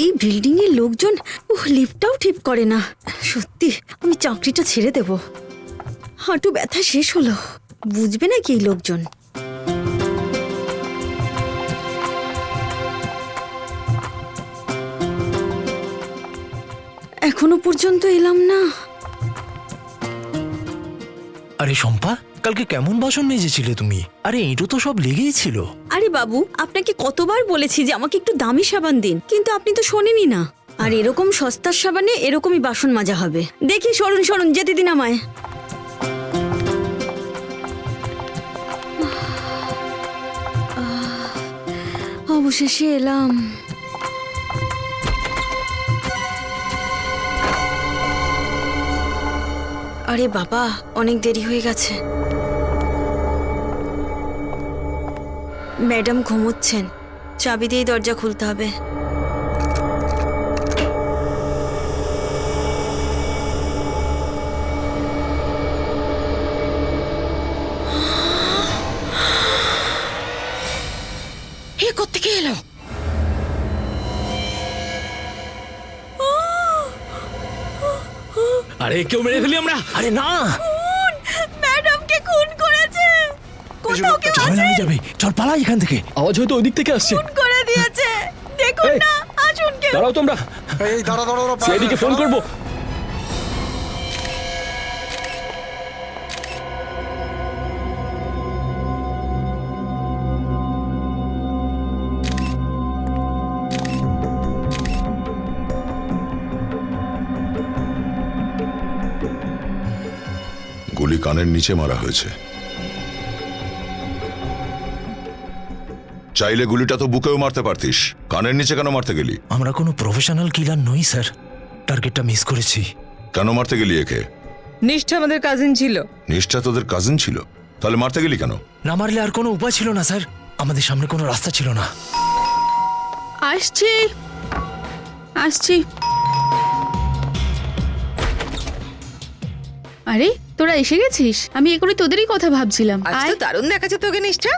এই বিল্ডিং এর লোকজন লিফটটাও ঠিক করে না। সত্যি আমি চাকরিটা ছেড়ে দেব। হাঁটু ব্যথা শেষ হলো, বুঝবে না কি এই লোকজন। এখনো পর্যন্ত এলাম না। আরে শম্পা, কালকে কেমন বাসন মেজেছিলে তুমি? আরে এঁটো তো সব লেগেই ছিল। আরে বাবু, আপনাকে কতবার বলেছি যে আমাকে একটু দামি সাবান দিন, কিন্তু আপনি তো শোনেনই না। আর এরকম সস্তার সাবানে এরকমই বাসন মাজা হবে। দেখি, সরুন সরুন, যেতে দিন আমায়। অবশেষে এলাম। আরে বাবা, অনেক দেরি হয়ে গেছে। ম্যাডাম ঘুমোচ্ছেন, চাবি দিয়ে দরজা খুলতে হবে। এ কোত্থেকে এলো? আরে কেউ মেরে ফেলি আমরা? আরে না, ম্যাডামকে খুন করেছে। কোথাও কেউ ঝামেলা হয়ে যাবে, চল পালাই এখান থেকে। আওয়াজ হয়তো ওদিক থেকে আসছে। খুন করে দিয়েছে। দেখুন এই, না, আসুন কেউ। দাঁড়াও তোমরা, এই দাঁড়া দাঁড়া দাঁড়া, সিআইডিকে ফোন করবো। গুলি কানের নিচে মারা হয়েছে। চাইলে গুলিটা তো বুকেও মারতে পারতিস, কানের নিচে কেন মারতে গেলি? আমরা কোনো প্রফেশনাল কিলার নই স্যার, টার্গেটটা মিস করেছি। কেন মারতে গেলি একে? নিষ্ঠা আমাদের কাজিন ছিল। নিষ্ঠা তোদের কাজিন ছিল, তাহলে মারতে গেলি কেন? না মারলে আর কোনো উপায় ছিল না স্যার, আমাদের সামনে কোনো রাস্তা ছিল না। আসছি আসছি। আরে তোরা এসে গেছিস? আমি এ করে তোদেরই কথা ভাবছিলাম। আজ তো দারুণ দেখাচ্ছে তোকে নিষ্ঠা।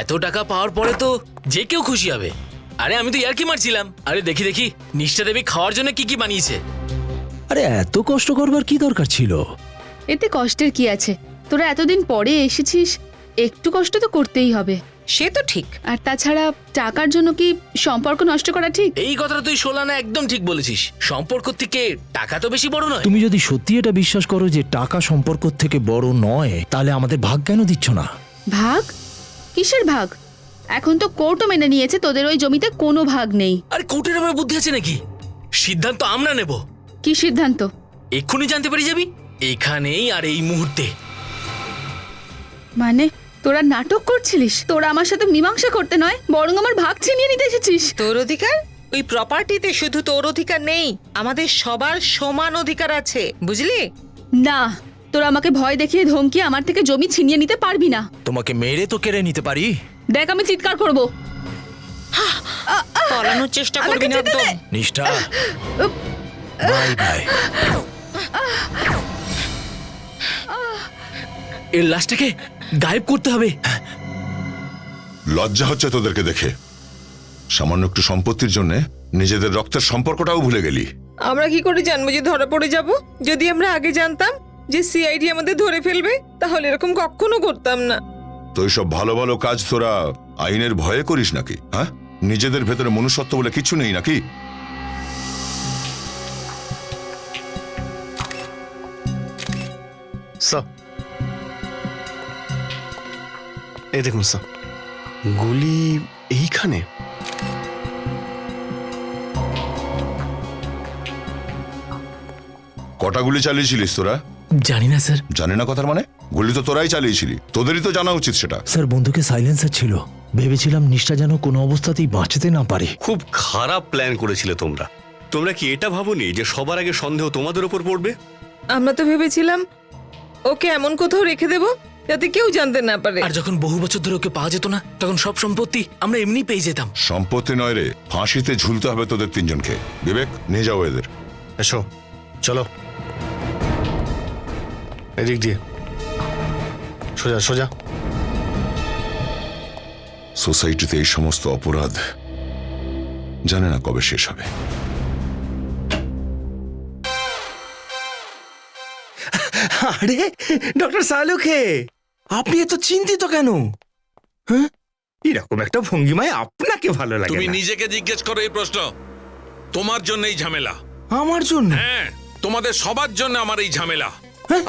এত টাকা পাওয়ার পরে তো যে কেউ খুশি হবে। আরে আমি তো ইয়ার্কি মারছিলাম। আরে দেখি দেখি নিষ্ঠা দেবী খাওয়ার জন্য কি কি বানিয়েছে। আরে এত কষ্ট করবার কি দরকার ছিল? এতে কষ্টের কি আছে? তোরা এতদিন পরে এসেছিস, একটু কষ্ট তো করতেই হবে। সে তো ঠিক। আর তাছাড়া টাকার জন্য কি সম্পর্ক নষ্ট করা ঠিক? এই কথাটা তুই সোলানা একদম ঠিক বলেছিস। সম্পর্ক থেকে টাকা তো বেশি বড় নয়। তুমি যদি সত্যি এটা বিশ্বাস করো যে টাকা সম্পর্ক থেকে বড় নয়, তাহলে আমাদের ভাগ কেন দিচ্ছ না? ভাগ? কিসের ভাগ? এখন তো কোর্টও মেনে নিয়েছে তোদের ওই জমিতে কোনো ভাগ নেই। আরে কোর্টের আবার বুদ্ধি আছে নাকি? সিদ্ধান্ত আমরা নেব। কি সিদ্ধান্ত? এক্ষুনি জানতে পারি যাবি, এখানেই আর এই মুহূর্তে। মানে তোরা নাটক করছিলিস? তোরা আমার সাথে মীমাংসা করতে নয়, বরং আমার ভাগ ছিনিয়ে নিতে এসেছিস। তোর অধিকার? ওই প্রপার্টিতে শুধু তোর অধিকার নেই, আমাদের সবার সমান অধিকার আছে, বুঝলি? না, তোরা আমাকে ভয় দেখিয়ে ধমকিয়ে আমার থেকে জমি ছিনিয়ে নিতে পারবি না। তোমাকে মেরে তো কেড়ে নিতে পারি। দেখ আমি চিৎকার করব। পালানোর চেষ্টা করবি না একদম। নিষ্ঠা, বাই বাই। এর লাশটাকে গায়েব করতে হবে। লজ্জা হচ্ছে তোদেরকে দেখে। সামান্য একটু সম্পত্তির জন্য নিজেদের রক্তের সম্পর্কটাও ভুলে গেলি। আমরা কি করে জানবো যে ধরা পড়ে যাব? যদি আমরা আগে জানতাম যে সিআইডি আমাদের ধরে ফেলবে, তাহলে এরকম কখনো করতাম না। তো সব ভালো ভালো কাজ তোরা আইনের ভয়ে করিস নাকি? হ্যাঁ, নিজেদের ভেতরে মনুষ্যত্ব বলে কিছু নেই নাকি? স্যার, এই দেখুন স্যার, গুলি এইখানে। কটা গুলি চালিয়েছিলিস তোরা? জানি না স্যার। জানি না কথার মানে? গুলি তো তোরাই চালিয়েছিলি, তোদেরই তো জানা উচিত সেটা। স্যার বন্ধুকে সাইলেন্সার ছিল, ভেবেছিলাম নিষ্ঠা যেন কোনো অবস্থাতেই বাঁচতে না পারে। খুব খারাপ প্ল্যান করেছিলে তোমরা। তোমরা কি এটা ভাবোনি যে সবার আগে সন্দেহ তোমাদের উপর পড়বে? আমরা তো ভেবেছিলাম ওকে এমন কোথাও রেখে দেব যাতে কেউ জানতে না পারে। আর যখন বহু বছর ধরে ওকে পাওয়া যেত না, তখন সব সম্পত্তি আমরা এমনি পেয়ে যেতাম। সম্পত্তি নয় রে, ফাঁসিতে ঝুলতে হবে তোদের তিনজনকে। বিবেক, নিয়ে যাও এদের। এসো, চলো এদিক দিয়ে, সোজা সোজা। সোসাইটিতে এই সমস্ত অপরাধ জানে না কবে শেষ হবে। আরে ডক্টর সালুখে, আপনি এত চিন্তিত কেন? হ্যাঁ, এরকম একটা ভঙ্গিমায় আপনাকে ভালো লাগে তুমি না। নিজেকে জিজ্ঞেস করো এই প্রশ্ন। তোমার জন্য এই ঝামেলা। আমার জন্য? হ্যাঁ, তোমাদের সবার জন্য আমার এই ঝামেলা।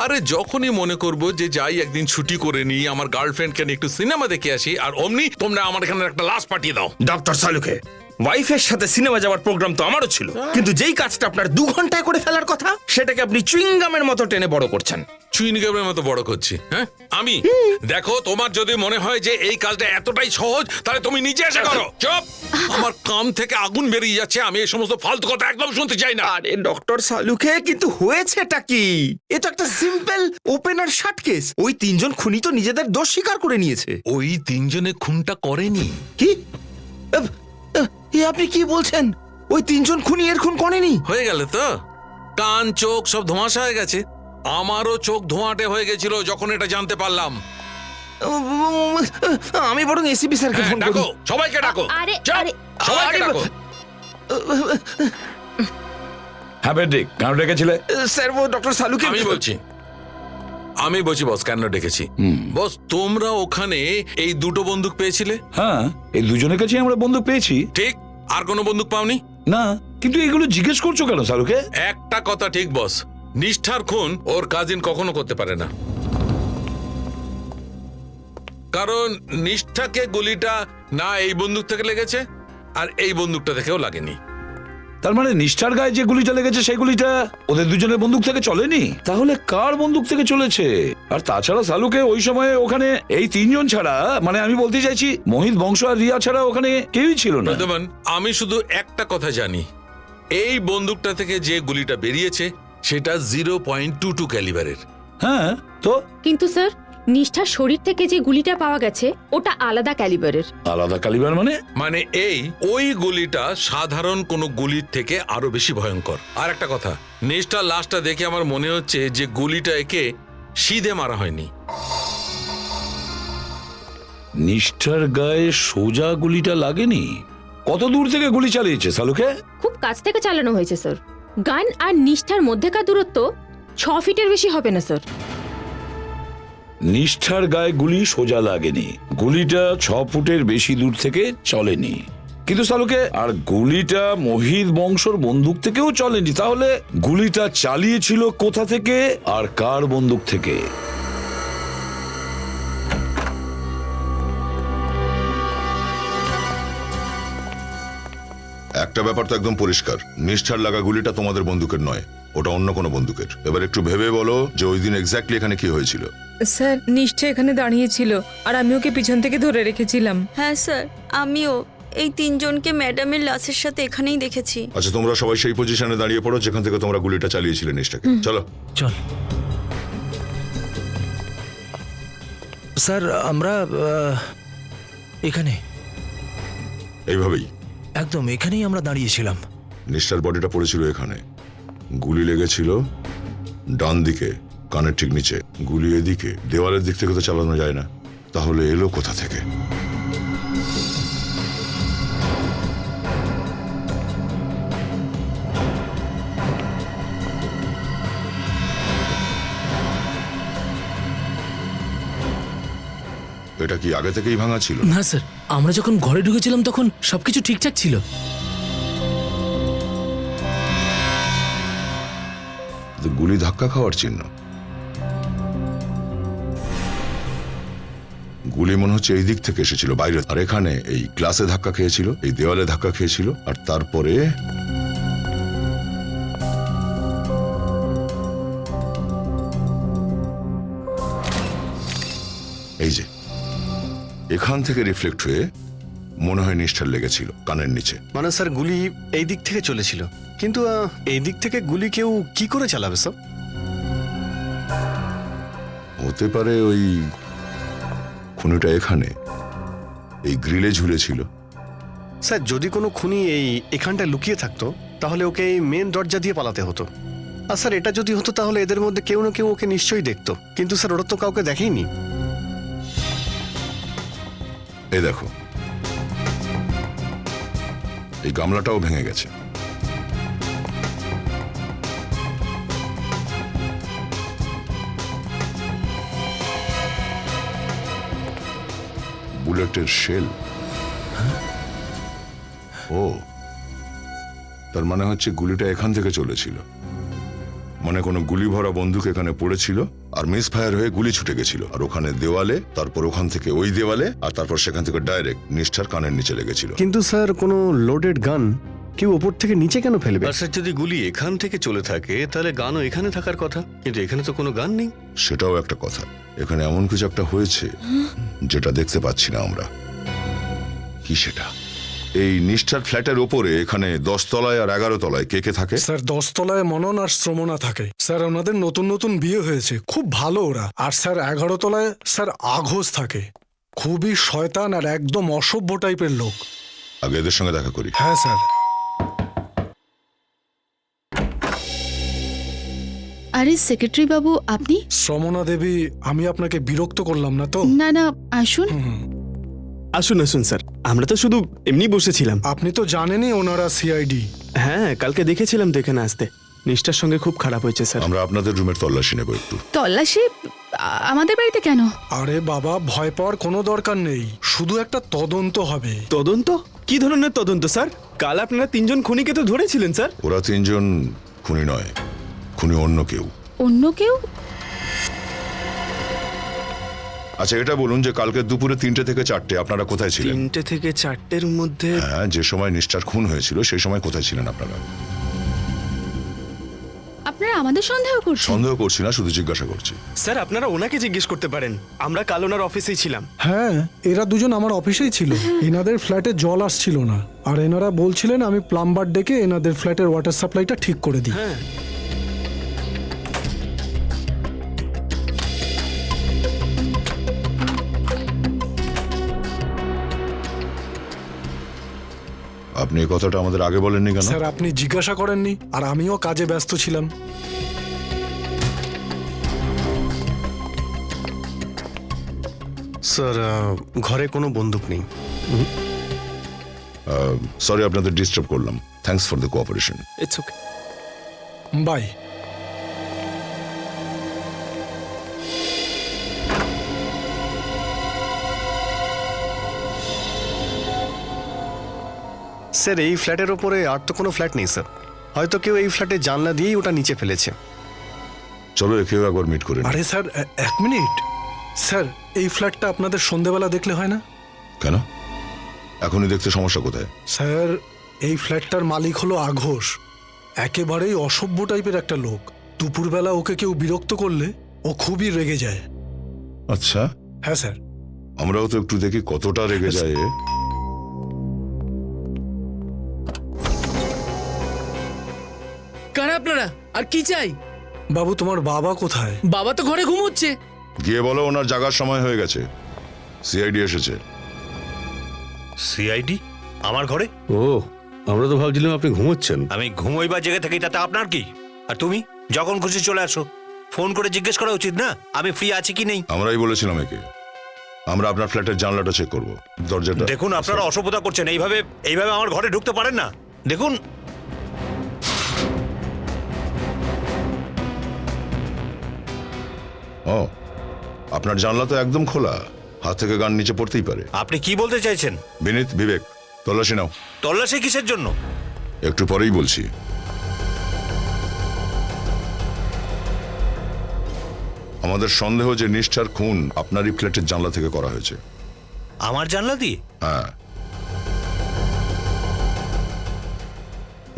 আরে যখনই মনে করব যে যাই একদিন ছুটি করে নিই, আমার গার্লফ্রেন্ডকে নিয়ে একটু সিনেমা দেখে আসি, আর অমনি তোমরা আমার এখানে একটা লাশ পাঠিয়ে দাও। ডক্টর সালুখে, ওয়াইফের সাথে সিনেমা যাওয়ার প্রোগ্রাম তো আমারও ছিল, কিন্তু যেই কাজটা আপনার 2 ঘন্টায় করে ফেলার কথা, সেটাকে আপনি চুইংগামের মতো টেনে বড় করছেন। চুইনগামের মতো বড় করছি? হ্যাঁ, আমি দেখো, তোমার যদি মনে হয় যে এই কাজটা এতটাই সহজ, তাহলে তুমি নিজে এসে করো। চুপ! আমার কান থেকে আগুন বেরিয়ে যাচ্ছে, আমি এই সমস্ত ফালতু কথা একদম শুনতে চাই না। আরে ডক্টর সালুখে, কিন্তু হয়েছেটা কি? এ তো একটা সিম্পল ওপেন আর শাট কেস। ওই 3 জন খুনি তো নিজেদের দোষ স্বীকার করে নিয়েছে। ওই 3 জনে খুনটা করেনি। কি? এ আপনি কি বলছেন? ওই 3 জন খুনি এর খুন করেনি? হয়ে গেল তো? কান চোখ সব ধোঁয়াশা হয়ে গেছে। আমারও চোখ ধোঁয়াটে হয়ে গেছিল যখন এটা জানতে পারলাম। আমি বরং এসিপি স্যারকে হ্যাঁ, ফোন করি। ডাকো, সবাইকে ডাকো। আরে, চুপ! আরে, সবাইকে ডাকো। হ্যাঁ বেডিক, কেন ডেকেছিলে? স্যার, ও ডক্টর সালুকে আমি বলছি বস, কেন ডেকেছি? বস, তোমরা ওখানে এই 2টো বন্দুক পেয়েছিলে? হ্যাঁ, এই দুজনের কাছে আমরা বন্দুক পেয়েছি। ঠিক। আর কোনো বন্দুক পাওনি? না, কিন্তু এগুলো জিজ্ঞেস করছো কেন সালুকে? একটা কথা ঠিক বস, নিষ্ঠার খুন ওর কাজিন কখনো করতে পারে না। কারণ নিষ্ঠাকে গুলিটা না এই বন্দুক থেকে লেগেছে, আর এই বন্দুকটা থেকেও লাগেনি। তার মানে নিষ্ঠার গায়ে যে গুলিটা লেগেছে সেই গুলিটা ওদের দুজনের বন্দুক থেকে চলেনি? তাহলে কার বন্দুক থেকে চলেছে? আর তাছাড়া সালুকে ওই সময় ওখানে এই 3 জন ছাড়া, মানে আমি বলতে চাইছি মোহিত বংশ আর রিয়া ছাড়া ওখানে কেউই ছিল না। বর্তমান আমি শুধু একটা কথা জানি, এই বন্দুকটা থেকে যে গুলিটা বেরিয়েছে সেটা 0.22 ক্যালিবারের। হ্যাঁ তো? কিন্তু স্যার, নিষ্ঠার শরীর থেকে যে গুলিটা পাওয়া গেছে ওটা আলাদা ক্যালিবারের। আলাদা ক্যালিবার মানে? মানে ওই গুলিটা সাধারণ কোনো গুলির থেকে আরো বেশি ভয়ঙ্কর। আর একটা কথা, নিষ্ঠার লাশটা দেখে আমার মনে হচ্ছে যে গুলিটা একে সিধে মারা হয়নি। নিষ্ঠার গায়ে সোজা গুলিটা লাগেনি? কত দূর থেকে গুলি চালিয়েছে সালুকে? খুব কাছ থেকে চালানো হয়েছে স্যার। গান আর নিষ্ঠার মধ্যেকার দূরত্ব 6 ফিটের বেশি হবে না স্যার। নিষ্ঠার গায়ে গুলি সোজা লাগেনি, গুলিটা 6 ফুটের বেশি দূর থেকে চলেনি। কিন্তু সালুকে, আর গুলিটা মোহিত বংশর বন্দুক থেকেও চলেনি। তাহলে গুলিটা চালিয়েছিল কোথা থেকে আর কার বন্দুক থেকে? একটা ব্যাপার তো একদম পরিষ্কার, নিষ্ঠার লাগা গুলিটা তোমাদের বন্দুকের নয়, ওটা অন্য কোনো বন্দুকের। এবার একটু ভেবে বলো যে ওই দিন এক্স্যাক্টলি এখানে কি হয়েছিল। স্যার, নিশ্চয় এখানে দাঁড়িয়ে ছিল, আর আমি ওকে পিছন থেকে ধরে রেখেছিলাম। হ্যাঁ স্যার, আমিও এই 3 জনকে ম্যাডামের লাশের সাথে এখানেই দেখেছি। আচ্ছা, তোমরা সবাই সেই পজিশনে দাঁড়িয়ে পড়ো যেখান থেকে তোমরা গুলিটা চালিয়েছিলে নিষ্ঠাকে। চলো। চল স্যার, আমরা এখানে এইভাবেই একদম এখানেই আমরা দাঁড়িয়েছিলাম। নিষ্ঠার বডিটা পড়েছিল এখানে, গুলি লেগেছিল ডান দিকে, কানের ঠিক নিচে। গুলি এদিকে, দেওয়ালের দিক থেকে তো চালানো যায় না, তাহলে এলো কোথা থেকে? এটা কি আগে থেকেই ভাঙা ছিল? না স্যার, আমরা যখন ঘরে ঢুকেছিলাম তখন সবকিছু ঠিকঠাক ছিল। গুলি ধাক্কা খাওয়ার চিহ্ন। গুলি মনে হচ্ছে এই দিক থেকে এসেছিল বাইরে, আর এখানে এই গ্লাসে ধাক্কা খেয়েছিল, এই দেওয়ালে ধাক্কা খেয়েছিল, আর তারপরে এই যে এখান থেকে রিফ্লেক্ট হয়ে মনে হয় নিষ্ঠার লেগেছিল কানের নিচে। মানে স্যার, গুলি এই দিক থেকে চলেছিল, কিন্তু এই দিক থেকে গুলি কেউ কি করে চালাবে স্যার? হতে পারে ওই খুনিটা এখানে এই গ্রিলে ঝুলেছিল। স্যার, যদি কোনো খুনি এখানটায় লুকিয়ে থাকতো তাহলে ওকে এই মেন দরজা দিয়ে পালাতে হতো। আর স্যার, এটা যদি হতো তাহলে এদের মধ্যে কেউ না কেউ ওকে নিশ্চয়ই দেখতো, কিন্তু স্যার ওরা তো কাউকে দেখেইনি। এই দেখো, এই গামলাটাও ভেঙে গেছে। বুলেটের শেল। ও, তার মানে হচ্ছে গুলিটা এখান থেকে চলেছিল, মানে কোনো গুলি ভরা বন্দুক এখানে পড়েছিল আর মিস ফায়ার হয়ে গুলি ছুটে গেছিল, আর ওখানে দেওয়ালে, তারপর ওখান থেকে ওই দেওয়ালে, আর তারপর সেখান থেকে ডাইরেক্ট নিষ্ঠার কানের নিচে লেগেছিল। কিন্তু স্যার কোনো লোডেড গান কেউ ওপর থেকে নিচে কেন ফেলবে? আর স্যার যদি গুলি এখান থেকে চলে থাকে তাহলে গানও এখানে থাকার কথা, কিন্তু এখানে তো কোনো গান নেই। সেটাও একটা কথা, এখানে এমন কিছু একটা হয়েছে যেটা দেখতে পাচ্ছি না আমরা। কি সেটা? এই নিষ্ঠার ফ্ল্যাটের ওপরে এখানে 10 তলায় আর 11 তলায় কে কে থাকে? স্যার 10 তলায় মনন আর শ্রমণা থাকে স্যার, ওনাদের নতুন নতুন বিয়ে হয়েছে, খুব ভালো ওরা। আর স্যার 11 তলায় স্যার আঘোষ থাকে, খুবই শয়তান আর একদম অসভ্য টাইপের লোক। আগে এদের সঙ্গে দেখা করি। হ্যাঁ স্যার। আরে সেক্রেটারি বাবু আপনি? শ্রমণা দেবী, আমি আপনাকে বিরক্ত করলাম না তো? না না, আসুন। আসুন আসুন স্যার, আমরা তো শুধু এমনি বসেছিলাম। আপনি তো জানেনই ওনারা সিআইডি। হ্যাঁ, কালকে দেখেছিলাম তো এখানে আসতে। নিষ্ঠার সঙ্গে খুব খারাপ হয়েছে স্যার। আমরা আপনাদের রুমের তল্লাশি নেব একটু। তল্লাশি আমাদের বাড়িতে কেন? আরে বাবা, ভয় পাওয়ার কোনো দরকার নেই, শুধু একটা তদন্ত হবে। তদন্ত? কি ধরনের তদন্ত স্যার? কাল আপনারা 3 জন খুনিকে তো ধরেছিলেন স্যার। ওরা 3 জন খুনি নয়, খুনি অন্য কেউ। অন্য কেউ? আচ্ছা এটা বলুন যে কালকে দুপুরে 3টে থেকে 4টে আপনারা কোথায় ছিলেন? 3টে থেকে 4টের মধ্যে? হ্যাঁ, যে সময় নিষ্ঠার খুন হয়েছিল সেই সময় কোথায় ছিলেন আপনারা? আপনারা আমাদের সন্দেহ করছেন? সন্দেহ করছি না, শুধু জিজ্ঞাসা করছি। স্যার আপনারা ওনাকে জিজ্ঞেস করতে পারেন, আমরা কাল ওনার অফিসেই ছিলাম। হ্যাঁ, এরা দুজন আমার অফিসেই ছিল। এনাদের ফ্ল্যাটে জল আসছিল না, আর এনারা বলছিলেন আমি প্লাম্বার ডেকে এনাদের ফ্ল্যাটের ওয়াটার সাপ্লাইটা ঠিক করে দিই। হ্যাঁ। আপনি এই কথাটা আমাদের আগে বলেননি কেন? স্যার আপনি জিজ্ঞাসা করেননি, আর আমিও কাজে ব্যস্ত ছিলাম। স্যার ঘরে কোনো বন্দুক নেই। সরি আপনাদের ডিস্টার্ব করলাম। Thanks for the cooperation. It's okay, bye. Sir এই ফ্ল্যাটের ওপরে আর তো কোনো ফ্ল্যাট নেই স্যার, হয়তো কেউ এই ফ্ল্যাটের জানলা দিয়েই ওটা নিচে ফেলেছে। চলো একেও একবার মিট করে নিই। আরে স্যার 1 মিনিট। স্যার এই ফ্ল্যাটটা আপনাদের সন্ধেবেলা দেখলে হয় না? কেন? এখনই দেখতে সমস্যা কোথায়? স্যার এই ফ্ল্যাটটার মালিক হলো আঘোষ, একেবারেই অসভ্য টাইপের একটা লোক। দুপুরবেলা ওকে কেউ বিরক্ত করলে ও খুবই রেগে যায়। আচ্ছা। হ্যাঁ স্যার। আমরাও তো একটু দেখি কতটা রেগে যায়। কারা আপনারা? আর কি চাই? বাবু তোমার বাবা কোথায়? বাবা তো ঘরে ঘুমোচ্ছে। গিয়ে বলো ওনার জাগার সময় হয়ে গেছে, সিআইডি এসেছে। সিআইডি আমার ঘরে? ও, আমরা তো ভাবছিলাম আপনি ঘুমোচ্ছেন। আমি ঘুমোইবার জেগে থাকি, তাতে আপনার কি? আর তুমি যখন খুশি চলে আসো, ফোন করে জিজ্ঞেস করা উচিত না আমি ফ্রি আছি কি নেই? আমরাই বলেছিলাম একে, আমরা আপনার ফ্ল্যাটের জানলাটা চেক করব, দরজাটা। দেখুন আপনারা অসভ্যতা করছেন, এইভাবে আমার ঘরে ঢুকতে পারেন না। দেখুন ও, আপনার জানলা তো একদম খোলা, হাত থেকে গান নিচে পড়তেই পারে। আপনি কি বলতে চাইছেন? বিনীত, বিবেক, তল্লাশি নাও। তল্লাশি কিসের জন্য? একটু পরেই বলছি। আমাদের সন্দেহ যে নিষ্ঠার খুন আপনারই ফ্ল্যাটের জানলা থেকে করা হয়েছে। আমার জানলা দিয়ে? হ্যাঁ।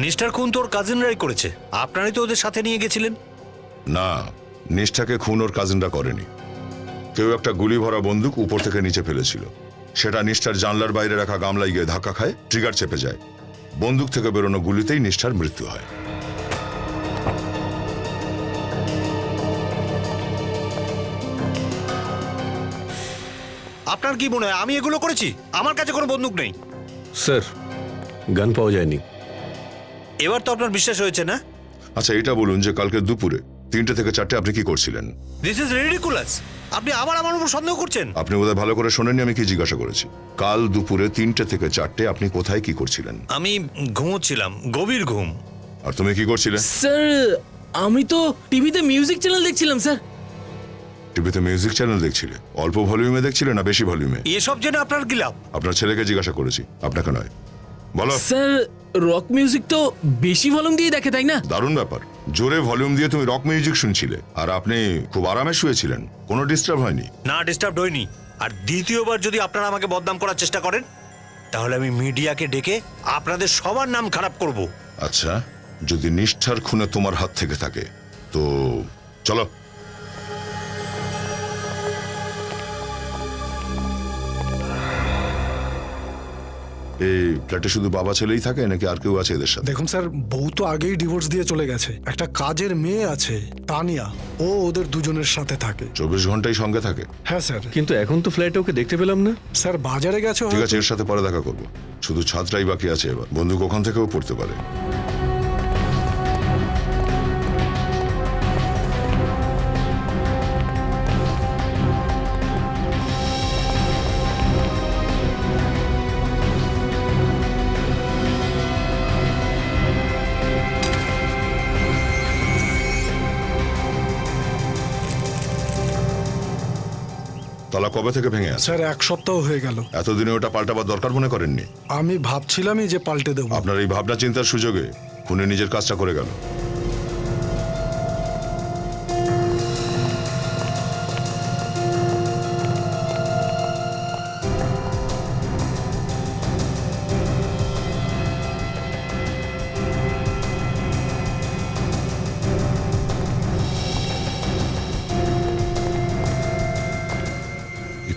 নিষ্ঠার খুন তোর কাজিনরাই করেছে, আপনারাই তো ওদের সাথে নিয়ে গেছিলেন। না, নিষ্ঠাকে খুন ওর কাজিনরা করেনি। কেউ একটা গুলি ভরা বন্দুক উপর থেকে নিচে ফেলেছিল, সেটা নিষ্ঠার জানলার বাইরে রাখা গামলায় গিয়ে ধাক্কা খায়, ট্রিগার চেপে যায়, বন্দুক থেকে বেরোনো গুলিতেই নিষ্ঠার মৃত্যু হয়। আপনার কি মনে হয় আমি এগুলো করেছি? আমার কাছে কোনো বন্দুক নেই। স্যার গান পাওয়া যায়নি। এবার তো আপনার বিশ্বাস হয়েছে না? আচ্ছা এটা বলুন যে কালকে দুপুরে 3টে থেকে 4টে আপনি কি করছিলেন? This is ridiculous. আপনি আবার আমার উপর সন্দেহ করছেন? আপনি বোধহয় ভালো করে শোনেননি আমি কি জিজ্ঞাসা করেছি। কাল দুপুরে 3টে থেকে 4টে আপনি কোথায় কি করছিলেন? আমি ঘুমোচ্ছিলাম, গভীর ঘুম। আর তুমি কি করছিলে? স্যার আমি তো টিভিতে মিউজিক চ্যানেল দেখছিলাম স্যার। টিভিতে মিউজিক চ্যানেল দেখছিলে? অল্প ভলিউমে দেখছিলে না বেশি ভলিউমে? এসব জেনে আপনার কি লাভ? আপনার ছেলেকে জিজ্ঞাসা করেছি, আপনাকে নয়। বলো। স্যার রক মিউজিক তো বেশি ভলিউম দিয়ে দেখে, তাই না? দারুণ ব্যাপার, জোরে ভলিউম দিয়ে তুমি রক মিউজিক শুনছিলে আর আপনি খুব আরামে শুয়েছিলেন, কোনো ডিস্টার্ব হয়নি। না, ডিস্টার্ব হয়নি। আর দ্বিতীয়বার যদি আপনারা আমাকে বদনাম করার চেষ্টা করেন তাহলে আমি মিডিয়াকে ডেকে আপনাদের সবার নাম খারাপ করব। আচ্ছা, যদি নিষ্ঠার খুনে তোমার হাত থেকে থাকে তো চলো। এই ফ্ল্যাটে শুধু বাবা ছেলেই থাকে নাকি আর কেউ আছে এদের সাথে? দেখুন স্যার, বউ তো আগেই ডিভোর্স দিয়ে চলে গেছে। একটা কাজের মেয়ে আছে তানিয়া, ও ওদের দুজনের সাথে থাকে। 24 ঘন্টাই সঙ্গে থাকে? হ্যাঁ স্যার। কিন্তু এখন তো ফ্ল্যাটে ওকে দেখতে পেলাম না। স্যার বাজারে গেছে। ঠিক আছে, এর সাথে পরে দেখা করবো। শুধু ছাদটাই বাকি আছে এবার। বন্দুক ওখান থেকেও পড়তে পারে। তালা কবে থেকে ভেঙে আছে? স্যার 1 সপ্তাহ হয়ে গেল। এতদিনে ওটা পাল্টাবার দরকার মনে করেননি? আমি ভাবছিলামই যে পাল্টে দেবো। আপনার এই ভাবনা চিন্তার সুযোগে খুনি নিজের কাজটা করে গেল।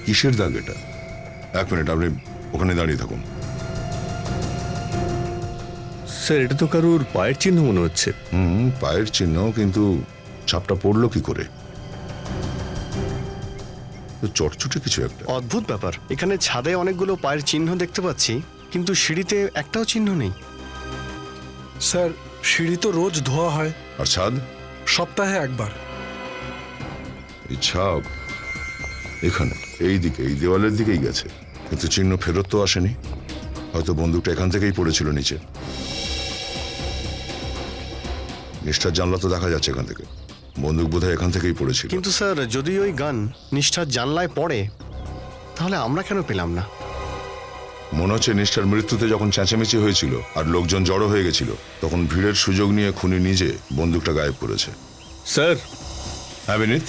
কিসের দাগ এটা? 1 মিনিট, আপনি ওখানে দাঁড়িয়ে থাকুন। স্যার এটা তো কারুর পায়ের চিহ্ন মনে হচ্ছে। পায়ের চিহ্ন, কিন্তু ছাপটা পড়লো কি করে? চটচটে কিছু একটা। অদ্ভুত ব্যাপার, এখানে ছাদে অনেকগুলো পায়ের চিহ্ন দেখতে পাচ্ছি কিন্তু সিঁড়িতে একটাও চিহ্ন নেই। স্যার সিঁড়ি তো রোজ ধোয়া হয়। আর ছাদ? সপ্তাহে একবার। এই ছাপ এখানে, এই দিকে, এই দেওয়ালের দিকেই গেছে, কিন্তু চিহ্ন ফেরত তো আসেনি। হয়তো বন্দুকটা এখান থেকেই পড়েছিল নিচে। নিষ্ঠার জানলা তো দেখা যাচ্ছে এখান থেকে। বন্দুক বোধহয় এখান থেকেই পড়েছিল। কিন্তু স্যার যদি ওই গান নিষ্ঠার জানলায় পড়ে তাহলে আমরা কেন পেলাম না? মনে হচ্ছে নিষ্ঠার মৃত্যুতে যখন চেঁচামেচি হয়েছিল আর লোকজন জড়ো হয়ে গেছিল, তখন ভিড়ের সুযোগ নিয়ে খুনি নিজে বন্দুকটা গায়েব করেছে। স্যার। হ্যাঁ বিনীত?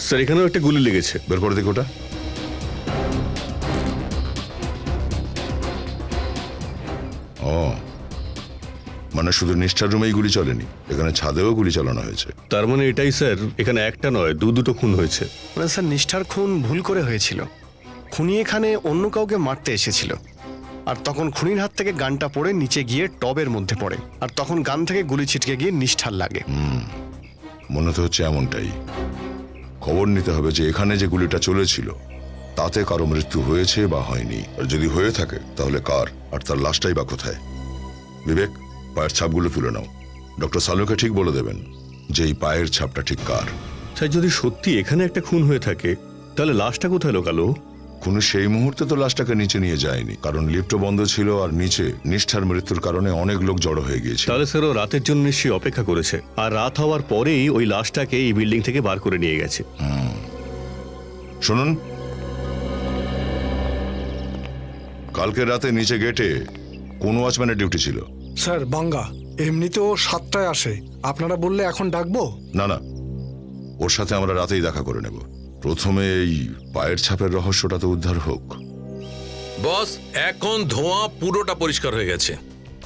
স্যার এখানেও একটা গুলি লেগেছে। বের করে দেখো ওটা। ও, মানে শুধু নিষ্ঠার রুমেই গুলি চলেনি, এখানে ছাদেও গুলি চালানো হয়েছে। তার মানে এটাই স্যার, এখানে একটা নয় দুটো খুন হয়েছে। মানে স্যার নিষ্ঠার খুন ভুল করে হয়েছিল। খুনি এখানে অন্য কাউকে মারতে এসেছিল আর তখন খুনির হাত থেকে গানটা পড়ে নিচে গিয়ে টবের মধ্যে পড়ে আর তখন গান থেকে গুলি ছিটকে গিয়ে নিষ্ঠার লাগে। মনে তো হচ্ছে এমনটাই। খবর নিতে হবে যে এখানে যে গুলিটা চলেছিল তাতে কারো মৃত্যু হয়েছে বা হয়নি, আর যদি হয়ে থাকে তাহলে কার, আর তার লাশটাই বা কোথায়। বিবেক, পায়ের ছাপগুলো তুলে নাও। ডক্টর সালুকে ঠিক বলে দেবেন যে এই পায়ের ছাপটা ঠিক কার। স্যার যদি সত্যি এখানে একটা খুন হয়ে থাকে তাহলে লাশটা কোথায় লোকালো? খুনি সেই মুহূর্তে তো লাশটাকে নিচে নিয়ে যায়নি, কারণ লিফটও বন্ধ ছিল আর নিচে নিষ্ঠার মৃত্যুর কারণে অনেক লোক জড়ো হয়ে গিয়েছে। তাহলে স্যার ও রাতের জন্য নিশ্চয়ই অপেক্ষা করেছে আর রাত হওয়ার পরেই ওই লাশটাকে এই বিল্ডিং থেকে বার করে নিয়ে গেছে। শুনুন, কালকে রাতে নিচে গেটে কোন ওয়াচম্যানের ডিউটি ছিল? স্যার বাঙ্গা। এমনিতে ও 7টায় আসে, আপনারা বললে এখন ডাকবো? না না, ওর সাথে আমরা রাতেই দেখা করে নেব। প্রথমে এই পায়ের ছাপের রহস্যটা তো উদ্ধার হোক। বস, এখন ধোঁয়া পুরোটা পরিষ্কার হয়ে গেছে।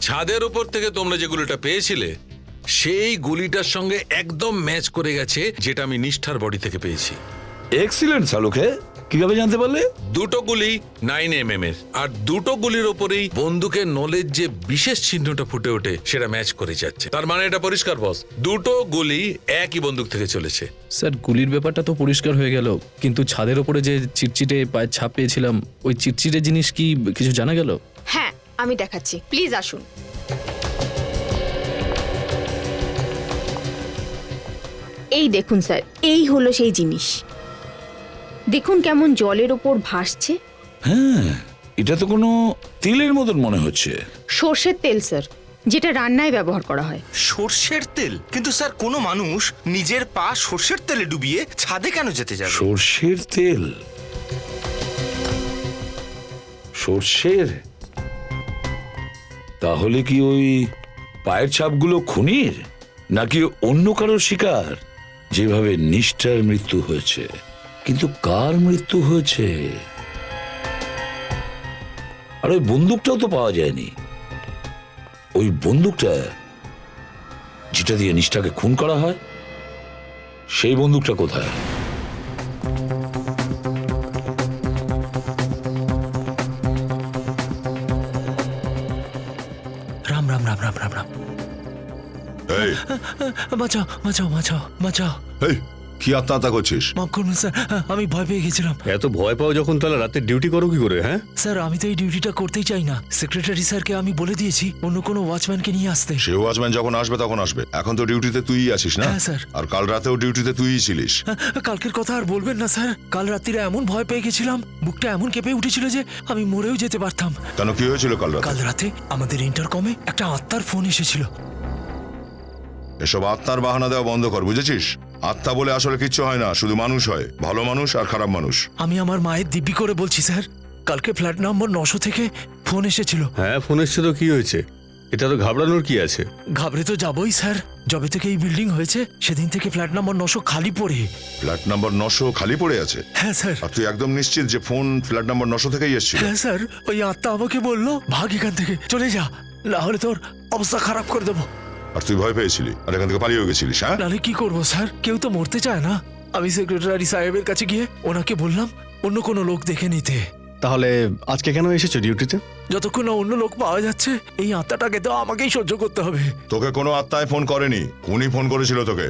ছাদের উপর থেকে তোমরা যে গুলিটা পেয়েছিলে সেই গুলিটার সঙ্গে একদম ম্যাচ করে গেছে যেটা আমি নিষ্ঠার বডি থেকে পেয়েছি। এক্সিলেন্ট সালুকে, কিভাবে জানতে পারলে? 2টো গুলি 9mm এর, আর 2টো গুলির ওপরেই বন্দুকের নলের যে বিশেষ চিহ্নটা ফুটে ওঠে সেটা ম্যাচ করে যাচ্ছে। তার মানে এটা পরিষ্কার বস, 2টো গুলি একই বন্দুক থেকে চলেছে। স্যার গুলির ব্যাপারটা তো পরিষ্কার হয়ে গেল, কিন্তু ছাদের ওপরে যে চিটচিটে পায়ের ছাপ পেয়েছিলাম, ওই চিটচিটে জিনিস কি কিছু জানা গেল? হ্যাঁ আমি দেখাচ্ছি, প্লিজ আসুন। এই দেখুন স্যার, এই হলো সেই জিনিস। দেখুন কেমন জলের ওপর ভাসছে। হ্যাঁ, এটা তো কোনো তিলের মতন মনে হচ্ছে। সর্ষের তেল স্যার, যেটা রান্নায় ব্যবহার করা হয়। সর্ষের তেল? কিন্তু স্যার, কোনো মানুষ নিজের পা সর্ষের তেলে ডুবিয়ে ছাদে কেন যেতে যাবে? সর্ষের তেল? সর্ষের? তাহলে কি ওই পায়ের ছাপগুলো খুনির, নাকি অন্য কারোর শিকার? যেভাবে নিষ্ঠার মৃত্যু হয়েছে, কিন্তু কার মৃত্যু হয়েছে? আর ওই বন্দুকটাও তো পাওয়া যায়নি। ওই বন্দুকটা যেটা দিয়ে নিষ্ঠাকে খুন করা হয়, সেই বন্দুকটা কোথায়? রাম রাম রাম রাম রাম রাম। এই বাঁচাও বাঁচাও বাঁচাও বাঁচাও। এই কি আত্মহত্যা করছিস? মাফ করুন স্যার, আমি ভয় পেয়ে গেছিলাম। এত ভয় পাও যখন, তাহলে রাতে ডিউটি করো কি করে? হ্যাঁ স্যার, আমি তো এই ডিউটিটা করতেই চাই না। সেক্রেটারি স্যারকে আমি বলে দিয়েছি অন্য কোনো ওয়াচম্যানকে নিয়ে আসতে। সে ওয়াচম্যান যখন আসবে তখন আসবে। এখন তো ডিউটিতে তুই আছিস না? হ্যাঁ স্যার। আর কাল রাতেও ডিউটিতে তুইই ছিলিস। কালকের কথা আর বলবেন না স্যার। কাল রাত্রিরে এমন ভয় পেয়ে গেছিলাম, বুকটা এমন কেঁপে উঠেছিল যে আমি মরেও যেতে পারতাম। কেন, কি হয়েছিল কাল রাতে? কাল রাতে আমাদের ইন্টারকমে একটা আত্মার ফোন এসেছিল। এসব আত্মার বাহানা দেওয়া বন্ধ কর, বুঝেছিস? আত্মা বলে আসলে কিচ্ছু হয় না, শুধু মানুষ হয়, ভালো মানুষ আর খারাপ মানুষ। আমি আমার মায়ের দিব্যি করে বলছি স্যার, কালকে ফ্ল্যাট নম্বর 900 থেকে ফোন এসেছিল। হ্যাঁ, ফোন এসছে তো কি হয়েছে? এটা তো ঘাবড়ানোর কি আছে? ঘাবড়ে তো যাবই স্যার। যবে থেকে এই বিল্ডিং হয়েছে সেদিন থেকে ফ্ল্যাট নম্বর 900 খালি পড়ে। ফ্ল্যাট নাম্বার 900 খালি পড়ে আছে? হ্যাঁ স্যার। আর তুই একদম নিশ্চিত যে ফোন ফ্ল্যাট নাম্বার 900 থেকেই এসেছিল? হ্যাঁ স্যার, ওই আত্মা আমাকে বললো ভাগ এখান থেকে, চলে যা, না হলে তোর অবস্থা খারাপ করে দেবো। আর তুই ভয় পেয়েছিলি আর এখান থেকে পালিয়ে গেছিলিস? হ্যাঁ, নাহলে কি করবো স্যার, কেউ তো মরতে চায় না। আমি সেক্রেটারি সাহেবের কাছে গিয়ে ওনাকে বললাম অন্য কোনো লোক দেখে নিতে। তাহলে আজকে কেন এসেছো ডিউটিতে? যতক্ষণ না অন্য লোক পাওয়া যাচ্ছে, এই আত্মাটাকে তো আমাকেই সহ্য করতে হবে। তোকে কোনো আত্মায় ফোন করেনি, উনি ফোন করেছিল তোকে।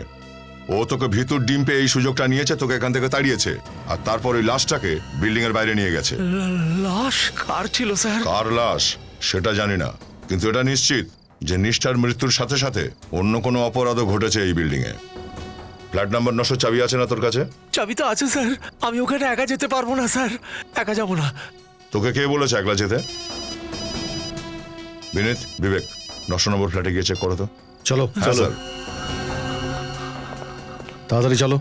ও তোকে ভিতর ডিম পেয়ে এই সুযোগটা নিয়েছে, তোকে এখান থেকে তাড়িয়েছে, আর তারপর ওই লাশটাকে বিল্ডিং এর বাইরে নিয়ে গেছে। লাশ কার ছিল স্যার? কার লাশ সেটা জানি না, কিন্তু এটা নিশ্চিত যে নিষ্ঠার মৃত্যুর সাথে সাথে অন্য কোনো অপরাধও ঘটেছে এই বিল্ডিং এ। ফ্ল্যাট নাম্বার 900 চাবি আছে না তোর কাছে? চাবি তো আছে স্যার, আমি ওখানে একা যেতে পারবো না স্যার, একা যাবো না। তোকে কে বলেছে একলা যেতে? বিনীত, বিবেক, 900 নম্বর ফ্ল্যাটে গিয়ে চেক করো তো। চলো হ্যাঁ চলো, স্যার। তাড়াতাড়ি চলো।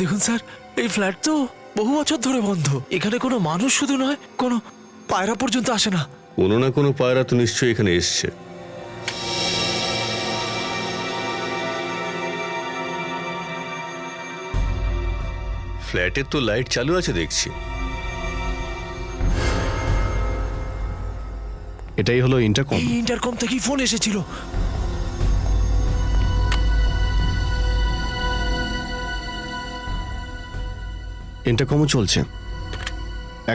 দেখুন স্যার, এই ফ্ল্যাট তো বহু বছর ধরে বন্ধ। এখানে কোনো মানুষ শুধু নয়, কোনো পায়রা পর্যন্ত আসে না। কোনো না কোনো পায়রা তো নিশ্চয়ই এখানে এসছে। ফ্ল্যাটের তো লাইট চালু আছে দেখছি। এটাই হলো ইন্টারকম। এই ইন্টারকম থেকেই ফোন এসেছিল। ইন্টারকমও চলছে।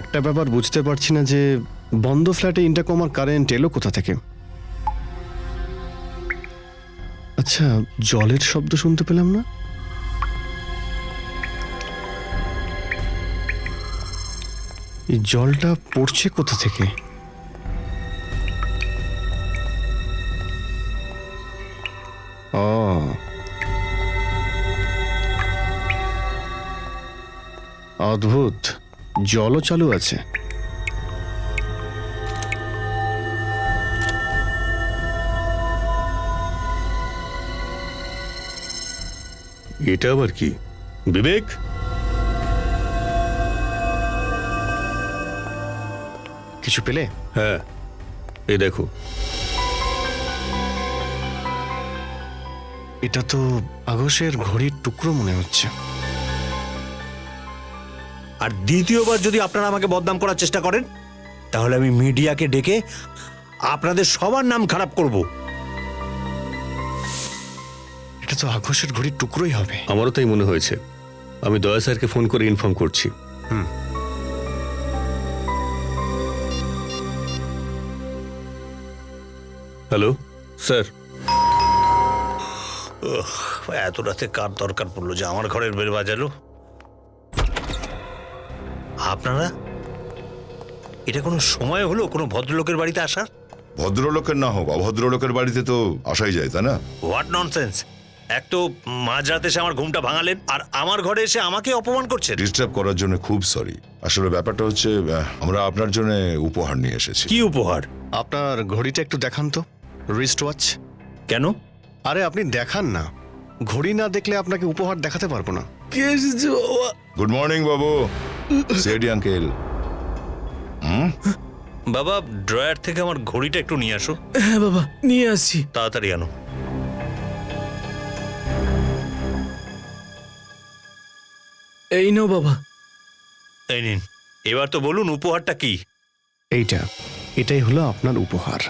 একটা ব্যাপার বুঝতে পারছি না যে বন্ধ ফ্ল্যাটে ইন্টারকম আর কারেন্ট এলো কোথা থেকে। আচ্ছা, জলের শব্দ শুনতে পেলাম না? এই জলটা পড়ছে কোথা থেকে? ও, অদ্ভুত, জলও চালু আছে। এটা আবার কি? বিবেক, কিছু পেলে? হ্যাঁ, এই দেখো। এটা তো আগসের ঘড়ির টুকরো মনে হচ্ছে। আর দ্বিতীয়বার যদি আপনারা আমাকে বদনাম করার চেষ্টা করেন, তাহলে আমি মিডিয়াকে ডেকে আপনাদের সবার নাম খারাপ করব। এটা তো আগসের ঘড়ির টুকরোই হবে। আমারও তাই মনে হয়েছে। আমি দয়া স্যারকে ফোন করে ইনফর্ম করছি। Hello sir. এত রাতে কার দরকার পড়লো যে আমার ঘরের বেল বাজালো? আপনারা এটা কোনো সময় হলো কোনো ভদ্রলোকের বাড়িতে আসার? ভদ্রলোকের না হোক অভদ্রলোকের বাড়িতে তো আসাই যায়, তাই না? What nonsense! এক তো মাঝরাতে এসে আমার ঘুমটা ভাঙালেন, আর আমার ঘরে এসে আমাকে অপমান করছেন। ডিস্টার্ব করার জন্য খুব সরি। আসলে ব্যাপারটা হচ্ছে আমরা আপনার জন্য উপহার নিয়ে এসেছি। কি উপহার? আপনার ঘড়িটা একটু দেখান তো, রিস্ট ওয়াচ। কেন? আরে আপনি দেখান না, ঘড়ি না দেখলে আপনাকে উপহার দেখাতে পারবো না। গুড মর্নিং বাবু। সেডি আঙ্কেল। বাবা, ড্রয়ার থেকে আমার ঘড়িটা একটু নিয়ে আসো। হ্যাঁ বাবা, নিয়ে আসছি। তাড়াতাড়ি আনো। এই নাও বাবা। এই নিন, এবার তো বলুন উপহারটা কি? এটাই হলো আপনার উপহার।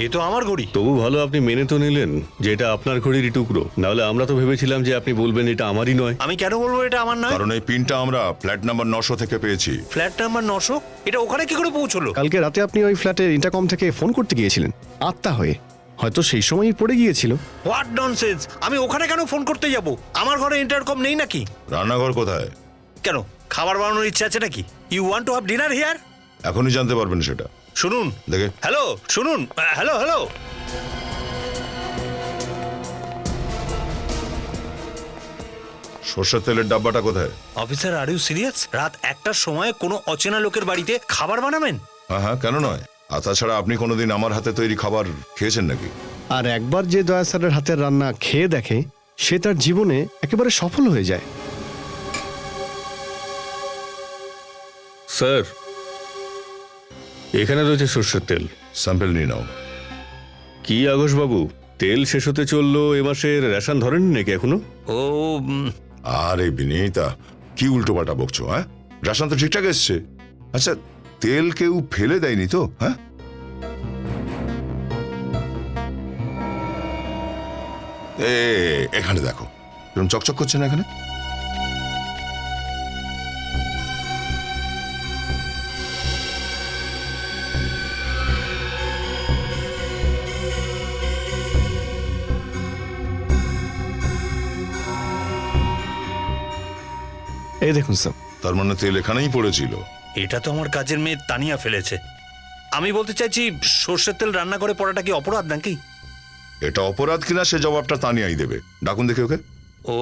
এ তো আমার ঘড়ি। তবু ভালো আপনি মেনে তো নিলেন যে এটা আপনার ঘড়িরই টুকরো, নাহলে আমরা তো ভেবেছিলাম যে আপনি বলবেন এটা আমারই নয়। আমি কেন বলবো এটা আমার নয়? কারণ এই পিনটা আমরা ফ্ল্যাট নাম্বার 900 থেকে পেয়েছি। Flat number 900? এটা ওখানে কি করে পৌঁছলো? কালকে রাতে আপনি ওই ফ্ল্যাটের ইন্টারকম থেকে ফোন করতে গিয়েছিলেন আত্মা হয়ে, হয়তো সেই সময়ই পড়ে গিয়েছিল। What nonsense! আমি ওখানে কেন ফোন করতে যাব? আমার ঘরে ইন্টারকম নেই নাকি? রান্নাঘর কোথায়? কেন, খাবার বানানোর ইচ্ছা আছে নাকি? You want to have dinner here? এখনই জানতে পারবেন সেটা। শুনুন, দেখে হ্যালো, শুনুন, হ্যালো হ্যালো। সর্ষের তেলের ডাব্বাটা কোথায়? Officer, are you serious? রাত 1টার সময় কোনো অচেনা লোকের বাড়িতে খাবার বানাবেন? হ্যাঁ হ্যাঁ, কেন নয়। আর তাছাড়া আপনি কোনোদিন আমার হাতে তৈরি খাবার খেয়েছেন নাকি? আর একবার যে দয়া স্যারের হাতের রান্না খেয়ে দেখে, সে তার জীবনে একেবারে সফল হয়ে যায়। স্যার, এখানে রয়েছে সর্ষের তেল। স্যাম্পল নিয়ে নাও। কি আগস বাবু, তেল শেষ হতে চললো, এ মাসের রেশন ধরেন নাকি এখনো? ও আরে বিনীতা, কি উল্টোপাল্টা বকছো? হ্যাঁ, রেশন তো ঠিকঠাক এসছে। আচ্ছা, তেল কেউ ফেলে দেয়নি তো? হ্যাঁ, এখানে দেখো, এরকম চকচক করছে না এখানে? এই দেখুন স্যার। তার মানে তেল এখানেই পড়েছিল। এটা তো আমার কাজের মেয়ে তানিয়া ফেলেছে। আমি বলতে চাইছি, সর্ষের তেল রান্না করে পড়াটা কি অপরাধ নাকি? এটা অপরাধ কিনা সে জবাবটা তানিয়াই দেবে। ডাকুন দেখে ওকে। ও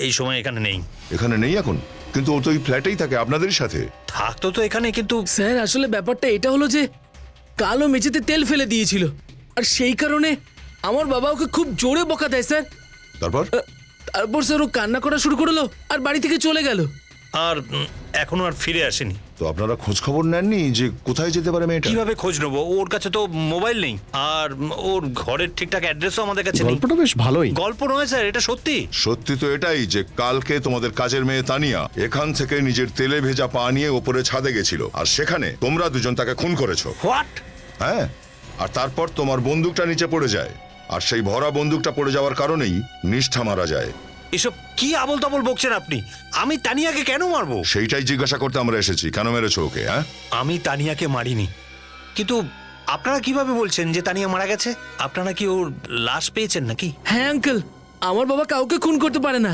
এই সময় এখানে নেই। এখানে নেই এখন? কিন্তু ও তো এই ফ্ল্যাটেই থাকে আপনাদের সাথে। থাকতো তো এখানে, কিন্তু স্যার আসলে ব্যাপারটা এটা হলো যে কালো মেঝেতে তেল ফেলে দিয়েছিল, আর সেই কারণে আমার বাবা ওকে খুব জোরে বকা দেয় স্যার। তারপর স্যার ও কান্না করা শুরু করলো আর বাড়ি থেকে চলে গেল। আর এখনো আর ফিরে আসেনি। তো আপনারা খোঁজ খবর নেননি যে কোথায় যেতে পারে মেয়েটা? কিভাবে খোঁজ নেবো? ওর কাছে তো মোবাইল নেই, আর ওর ঘরের ঠিকঠাক অ্যাড্রেসও আমাদের কাছে নেই। গল্পটা বেশ ভালোই। গল্প নয় স্যার, এটা সত্যি। সত্যি তো এটাই যে কালকে তোমাদের কাজের মেয়ে তানিয়া এখান থেকে নিজের তেলে ভেজা পা নিয়ে ওপরে ছাদে গেছিল, আর সেখানে তোমরা দুজন তাকে খুন করেছো। হোয়াট? হ্যাঁ, আর তারপর তোমার বন্দুকটা নিচে পড়ে যায়, আর সেই ভরা বন্দুকটা পড়ে যাওয়ার কারণেই নিষ্ঠা মারা যায়। এসব কি আবল তাবল বকছেন আপনি? আমি তানিয়াকে কেন মারবো? সেইটাই জিজ্ঞাসা করতে আমরা এসেছি। কেন মেরেছো ওকে? হ্যাঁ, আমি তানিয়াকে মারিনি। কিন্তু আপনারা কিভাবে বলছেন যে তানিয়া মারা গেছে? আপনারা কি ওর লাশ পেয়েছেন নাকি? হ্যাঁ আঙ্কেল, আমার বাবা কাউকে খুন করতে পারে না।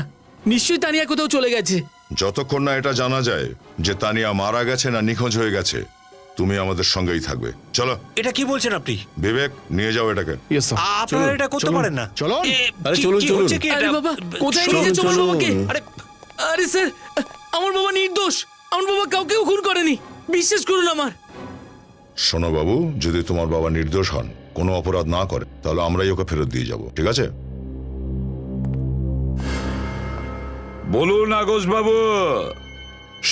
নিশ্চয়ই তানিয়া কোথাও চলে গেছে। যতক্ষণ না এটা জানা যায় যে তানিয়া মারা গেছে না নিখোঁজ হয়ে গেছে, তুমি আমাদের সঙ্গেই থাকবে। চলো। এটা কি বলছেন আপনি? বিবেক, নিয়ে যাও এটাকে। আপনারা এটা করতে পারেন না। চলুন। আরে চলুন চলুন। আরে বাবা, কোথায় নিয়ে যাচ্ছ আমার বাবাকে? আরে স্যার, আমার বাবা নির্দোষ। আমার বাবা কাউকেও খুন করেনি, বিশ্বাস করুন আমার। শোনো বাবু, যদি তোমার বাবা নির্দোষ হন, কোনো অপরাধ না করে, তাহলে আমরাই ওকে ফেরত দিয়ে যাব, ঠিক আছে? বলুন আগস বাবু,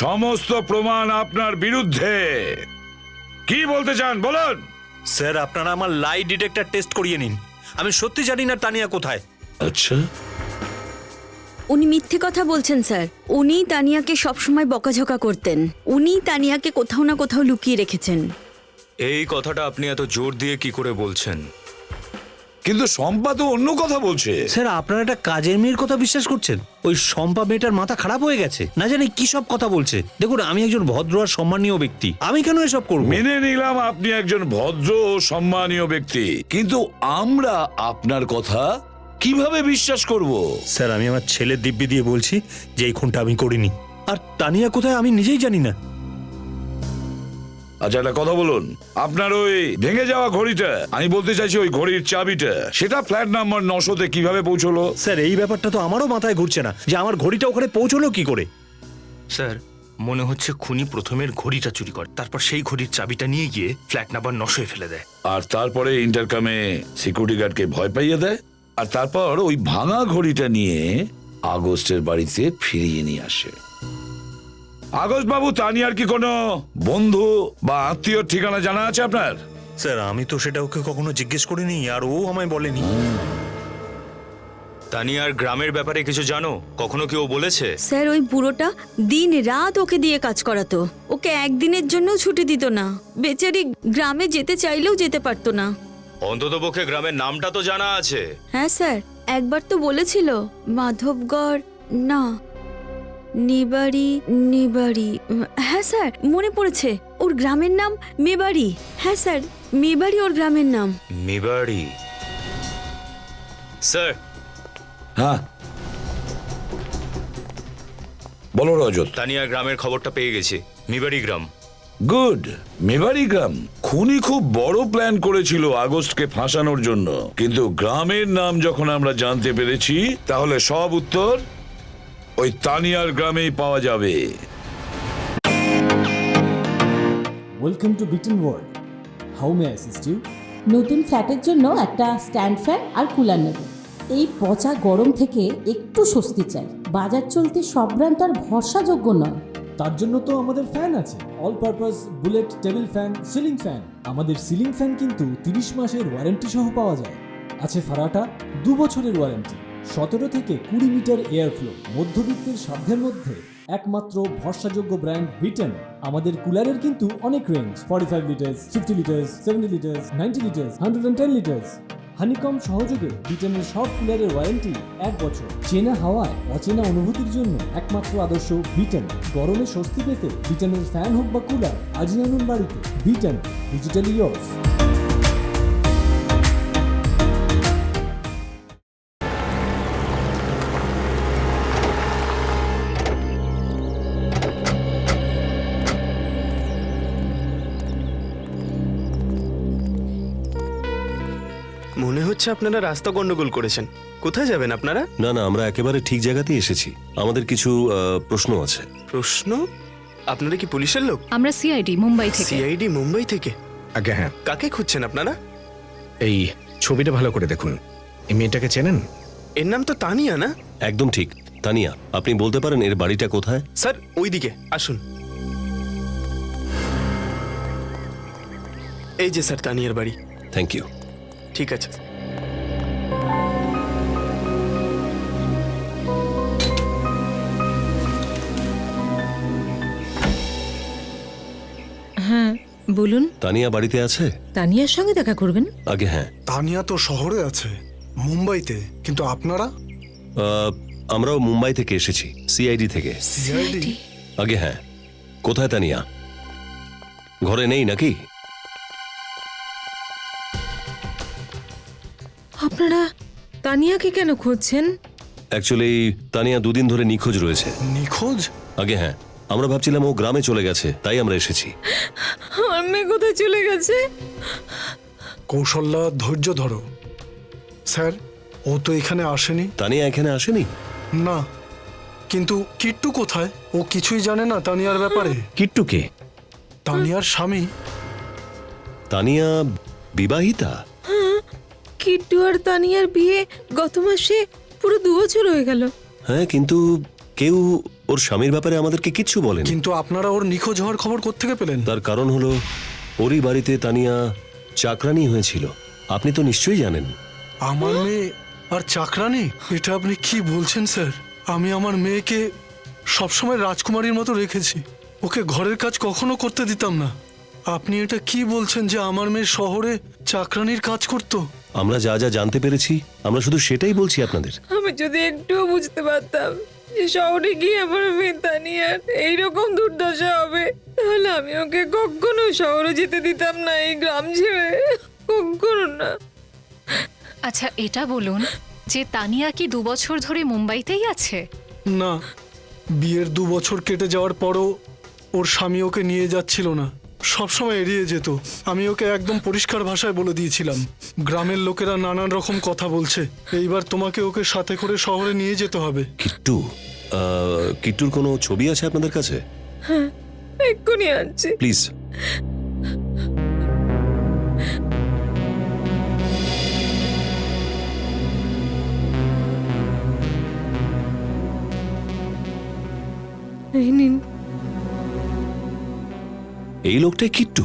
সমস্ত প্রমাণ আপনার বিরুদ্ধে। কি বলতে চান বলুন। স্যার, আপনারা আমার লাই ডিটেক্টর টেস্ট করিয়ে নিন। আমি সত্যি জানি না তানিয়া কোথায়। আচ্ছা, উনি মিথ্যে কথা বলছেন স্যার। উনি তানিয়াকে সবসময় বকাঝকা করতেন। উনি তানিয়াকে কোথাও না কোথাও লুকিয়ে রেখেছেন। এই কথাটা আপনি এত জোর দিয়ে কি করে বলছেন? কিন্তু শম্পা তো অন্য কথা বলছে। স্যার আপনারা একটা কাজের মেয়ের কথা বিশ্বাস করছেন? ওই শম্পা মেয়েটার মাথা খারাপ হয়ে গেছে, না জানি কি সব কথা বলছে। দেখুন আমি একজন ভদ্র আর সম্মানীয় ব্যক্তি, আমি কেন এসব করব? মেনে নিলাম আপনি একজন ভদ্র ও সম্মানীয় ব্যক্তি, কিন্তু আমরা আপনার কথা কিভাবে বিশ্বাস করব? স্যার আমি আমার ছেলের দিব্যি দিয়ে বলছি যে এই খুনটা আমি করিনি। আর তানিয়া কোথায় আমি নিজেই জানি না। আচ্ছা একটা কথা বলুন, আপনার ওই ভেঙে যাওয়া ঘড়িটা, আমি বলতে চাইছি ওই ঘড়ির চাবিটা, সেটা ফ্ল্যাট নাম্বার 900-তে কিভাবে পৌঁছলো? স্যার এই ব্যাপারটা তো আমারও মাথায় ঘুরছে না যে আমার ঘড়িটা ওখানে পৌঁছলো কি করে। স্যার মনে হচ্ছে খুনি প্রথমের ঘড়িটা চুরি করে, তারপর সেই ঘড়ির চাবিটা নিয়ে গিয়ে ফ্ল্যাট নাম্বার 900-এ ফেলে দেয়। আর তারপরে ইন্টারকামে সিকিউরিটি গার্ডকে ভয় পাইয়ে দেয়, আর তারপর ওই ভাঙা ঘড়িটা নিয়ে আগস্টের বাড়িতে ফিরিয়ে নিয়ে আসে। আগস্ট বাবু, তানিয়ার কি কোনো বন্ধু বা আত্মীয় ঠিকানা জানা আছে আপনার? স্যার আমি তো সেটা ওকে কখনো জিজ্ঞেস করিনি, আর ও আমায় বলেনি। তানিয়ার গ্রামের ব্যাপারে কিছু জানো? কখনো কি ও বলেছে? স্যার ওই বুড়োটা দিন রাত ওকে দিয়ে কাজ করাতো, ওকে একদিনের জন্য ছুটি দিত না। বেচারি গ্রামে যেতে চাইলেও যেতে পারতো না। অন্ততপক্ষে গ্রামের নামটা তো জানা আছে। হ্যাঁ স্যার, একবার তো বলেছিল মাধবগড় না নিবাড়ি নিবাড়ি। হ্যাঁ স্যার মনে পড়েছে, ওর গ্রামের নাম মেবাড়ি। হ্যাঁ স্যার মেবাড়ি ওর গ্রামের নাম। মেবাড়ি। স্যার। হ্যাঁ বলো রজত। তানিয়া গ্রামের খবরটা পেয়ে গেছি, মেবাড়ি গ্রাম। গুড, মেবাড়ি গ্রাম। খুনি খুব বড় প্ল্যান করেছিল আগস্টকে ফাঁসানোর জন্য, কিন্তু গ্রামের নাম যখন আমরা জানতে পেরেছি তাহলে সব উত্তর ওই তানিয়ার গ্রামেই পাওয়া যাবে। Welcome to Beaton world, how may I assist you? নতুন ফ্ল্যাটের জন্য একটা স্ট্যান্ড ফ্যান আর কুলার নেব। এই পচা গরম থেকে একটু স্বস্তি চাই। বাজার চলতে সব ব্র্যান্ড আর ভরসাযোগ্য নয়। তার জন্য তো আমাদের ফ্যান আছে, all purpose bullet table fan, ceiling fan. আমাদের সিলিং ফ্যান কিন্তু 30 মাসের ওয়ারেন্টি সহ পাওয়া যায়। আছে ফারাটা 2 বছরের ওয়ারেন্টি, 17 থেকে 20 মিটার এয়ার ফ্লো, মধ্যবিত্তের সাধ্যের মধ্যে একমাত্র ভরসাযোগ্য ব্র্যান্ড বিটন। আমাদের কুলারের কিন্তু অনেক range, 45 litres, 50 litres, 70 litres, 90 litres, 110 litres. Honeycomb সহযোগে বিটনের সব কুলারের ওয়ারেন্টি 1 বছর। চেনা হাওয়ায় অচেনা অনুভূতির জন্য একমাত্র আদর্শ বিটন। গরমে স্বস্তি পেতে বিটনের ফ্যান হোক বা কুলার, আজই আনুন বাড়িতে। Vuitton, digitally yours. মনে হচ্ছে আপনারা রাস্তা গন্ডগোল করেছেন। কোথায় যাবেন আপনারা? না না, আমরা একেবারে ঠিক জায়গাতেই এসেছি। আমাদের কিছু প্রশ্ন আছে। প্রশ্ন? আপনারা কি পুলিশের লোক? আমরা সিআইডি মুম্বাই থেকে। সিআইডি মুম্বাই থেকে? আগে হ্যাঁ। কাকে খুঁজছেন আপনারা? এই ছবিটা ভালো করে দেখুন, এই মেয়েটাকে চেনেন? এর নাম তো তানিয়া না? একদম ঠিক, তানিয়া। আপনি বলতে পারেন এর বাড়িটা কোথায়? স্যার ওইদিকে আসুন। এই যে স্যার তানিয়ার বাড়ি। Thank you. ঠিক আছে। হ্যাঁ বলুন। তানিয়া বাড়িতে আছে? তানিয়ার সঙ্গে দেখা করবেন? আগে হ্যাঁ। তানিয়া তো শহরে আছে, মুম্বাইতে, কিন্তু আপনারা? আমরাও মুম্বাই থেকে এসেছি, সিআইডি থেকে। সিআইডি? আগে হ্যাঁ। কোথায় তানিয়া? ঘরে নেই নাকি? আপনারা তানিয়াকে কেন খুঁজছেন? অ্যাকচুয়ালি তানিয়া 2 দিন ধরে নিখোঁজ রয়েছে। নিখোঁজ? আগে হ্যাঁ। আমরা ভাবছিলাম ও গ্রামে চলে গেছে, তাই আমরা এসেছি। আমার মেয়ে কোথায় চলে গেছে? কৌশল্যা ধৈর্য ধরো। স্যার ও তো এখানে আসেনি। তানিয়া এখানে আসেনি? না, কিন্তু কিট্টু কোথায়? ও কিছুই জানে না তানিয়ার ব্যাপারে। কিট্টু কে? তানিয়ার স্বামী। তানিয়া বিবাহিতা? কিট্টু আর তানিয়ার বিয়ে গত মাসে পুরো 2 বছর হয়ে গেল। হ্যাঁ, কিন্তু কেউ ওর স্বামীর ব্যাপারে আমাদেরকে কিচ্ছু বলেনি। কিন্তু আপনারা ওর নিখোঁজ হওয়ার খবর কোত্থেকে পেলেন? তার কারণ হলো ওরই বাড়িতে তানিয়া চাকরানি হয়েছিল। আপনি তো নিশ্চয়ই জানেন। আমার মেয়ে আর চাকরানি? এটা আপনি কি বলছেন স্যার? আমি আমার মেয়েকে সবসময় রাজকুমারীর মতো রেখেছি, ওকে ঘরের কাজ কখনো করতে দিতাম না। আপনি এটা কি বলছেন যে আমার মেয়ে শহরে চাকরানির কাজ করতো? আমরা যা যা জানতে পেরেছি আমরা শুধু সেটাই বলছি আপনাদের। আমি যদি একটুও বুঝতে পারতাম যে শহরে গিয়ে আমার মেয়ে তানিয়ার এইরকম দুর্দশা হবে, তাহলে আমি ওকে কখনো শহরে যেতে দিতাম না, এই গ্রাম ছেড়ে কখনো না। আচ্ছা এটা বলুন যে তানিয়া কি 2 বছর ধরে মুম্বাইতেই আছে? না, বিয়ের 2 বছর কেটে যাওয়ার পরও ওর স্বামী ওকে নিয়ে যাচ্ছিল না, সবসময় এড়িয়ে যেত। আমি ওকে একদম পরিষ্কার ভাষায় বলে দিয়েছিলাম, গ্রামের লোকেরা নানান রকম কথা বলছে, এইবার তোমাকে ওকে সাথে করে শহরে নিয়ে যেতে হবে। কিট্টু, কিট্টুর কোনো ছবি আছে আপনাদের কাছে? হ্যাঁ, এক্ষুনি আনছি। প্লিজ। এই নিন। এই লোকটাই কিট্টু?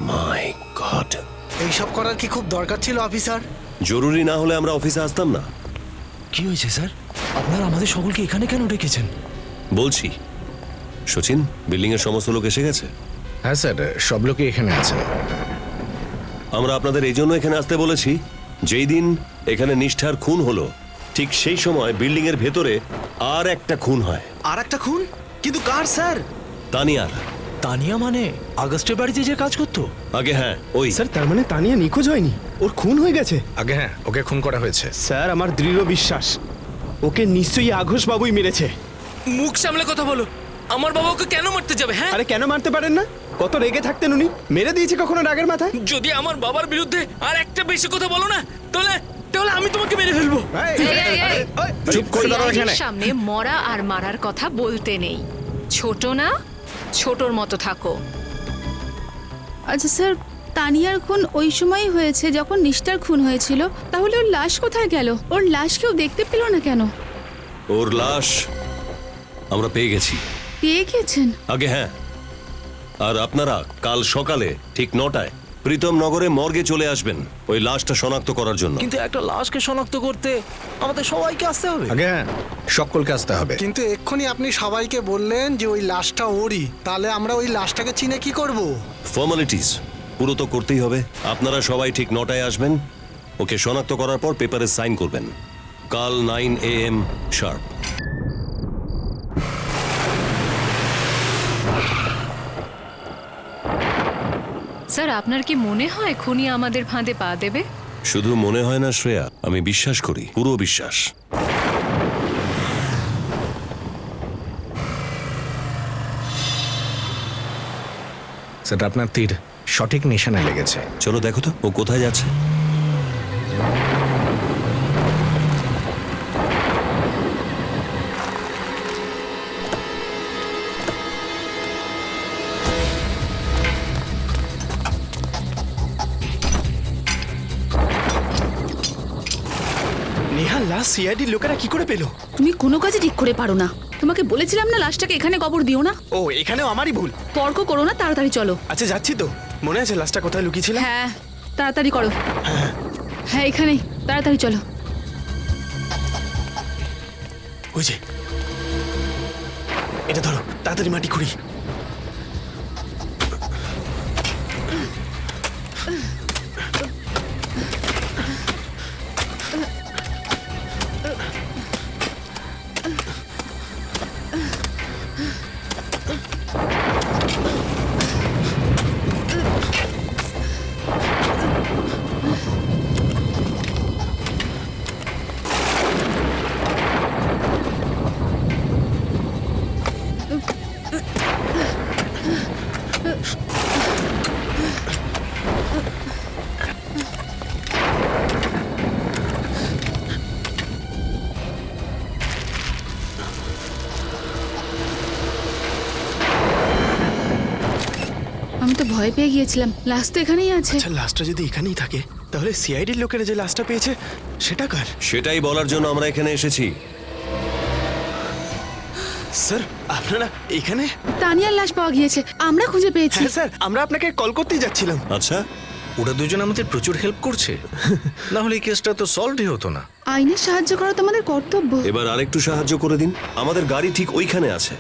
মাই গড, এইসব করার কি খুব দরকার ছিল অফিসার? জরুরি না হলে আমরা অফিসে আসতাম না। কি হয়েছে স্যার? আপনারা আমাদের সকলকে এখানে কেন ডেকেছেন? বলছি, সচিন, বিল্ডিং এর সমস্ত লোক এসে গেছে? হ্যাঁ স্যার, সব লোকই এখানে আছেন। আমরা আপনাদের এই জন্য এখানে আসতে বলেছি, যেই দিন এখানে নিষ্ঠার খুন হলো ঠিক সেই সময় বিল্ডিং এর ভেতরে আর একটা খুন হয়। আর একটা খুন? কিন্তু কার স্যার? তানিয়ার। তানিয়া মানে আগস্টের বাড়িতে যে কাজ করতো? আগে হ্যাঁ, ওই। স্যার তার মানে তানিয়া নিখোঁজ হয়নি, ওর খুন হয়ে গেছে? আগে হ্যাঁ, ওকে খুন করা হয়েছে। স্যার আমার দৃঢ় বিশ্বাস ওকে নিশ্চয়ই আঘোষ বাবুই মেরেছে। মুখ সামলে কথা বলো। আমার বাবা ওকে কেন মারতে যাবে? হ্যাঁ, আরে কেন মারতে পারেন না? কত রেগে থাকতেন উনি, মেরে দিয়েছে কখনো রাগের মাথায়? যদি আমার বাবার বিরুদ্ধে আর একটা বেশি কথা বলো না, তাহলে তাহলে আমি তোমাকে মেরে ফেলবো। চুপ করে দাঁড়াও এখানে। সামনে মরা আর মারার কথা বলতে নেই। ছোট না, ছোটর মতো থাকো। আচ্ছা স্যার, তানিয়ার খুন ওই সময়ই হয়েছে যখন নিষ্ঠার খুন হয়েছিল, তাহলে ওর লাশ কোথায় গেল? ওর লাশ কেউ দেখতে পেল না কেন? ওর লাশ আমরা পেয়ে গেছি। পেয়ে গেছেন? আগে হ্যাঁ। আর আপনারা কাল সকালে ঠিক 9টায় প্রীতম নগরে মর্গে চলে আসবেন ওই লাশটা শনাক্ত করার জন্য। কিন্তু একটা লাশকে শনাক্ত করতে আমাদের সবাইকে আসতে হবে। আগে হ্যাঁ, সকলকে আসতে হবে। কিন্তু এক্ষুনি আপনি সবাইকে বললেন যে ওই লাশটা ওরই, তাহলে আমরা ওই লাশটাকে চিনে কি করব? ফর্মালিটিস পুরো তো করতেই হবে। আপনারা সবাই ঠিক 9টায় আসবেন, ওকে শনাক্ত করার পর পেপারে সাইন করবেন। কাল 9 AM শার্প। স্যার আপনার কি মনে হয় খুনি আমাদের ফাঁদে পা দেবে? শুধু মনে হয় না শ্রেয়া, আমি বিশ্বাস করি, পুরো বিশ্বাস। সেটা আপনার তীর সঠিক নিশানে লেগেছে। চলো দেখো তো ও কোথায় যাচ্ছে। নেহা, লাশ সিআইডি লোকেরা কি করে পেলো? তুমি কোনো কাজে ঠিক করে পারো না। তোমাকে বলেছিলাম না লাশটাকে এখানে কবর দিও না। ও, এখানেও আমারই ভুল। তর্ক করো না, তাড়াতাড়ি চলো। আচ্ছা যাচ্ছি তো। মনে আছে লাশটা কোথায় লুকিয়েছিল? হ্যাঁ, তাড়াতাড়ি করো। হ্যাঁ এখানেই, তাড়াতাড়ি চলো। ওই যে, এটা ধরো, তাড়াতাড়ি মাটি খুঁড়ি। আমি তো ভয় পেয়ে গিয়েছিলাম, লাশ তো এখানেই আছে। আচ্ছা লাশটা যদি এখানেই থাকে, তাহলে সিআইডির লোকেরা যে লাশটা পেয়েছে সেটা কার? সেটাই বলার জন্য আমরা এখানে এসেছি। স্যার আপনারা এখানে? তানিয়ার লাশ পাওয়া গিয়েছে, আমরা খুঁজে পেয়েছি। হ্যাঁ স্যার, আমরা আপনাকে কল করতেই যাচ্ছিলাম। আচ্ছা, ওরা দুজন আমাদের প্রচুর হেল্প করছে, না হলে এই কেসটা তো সলভই হতো না। আইনের সাহায্য করা তো আমাদের কর্তব্য। এবার আরেকটু সাহায্য করে দিন। আমাদের গাড়ি ঠিক ওইখানে আছে,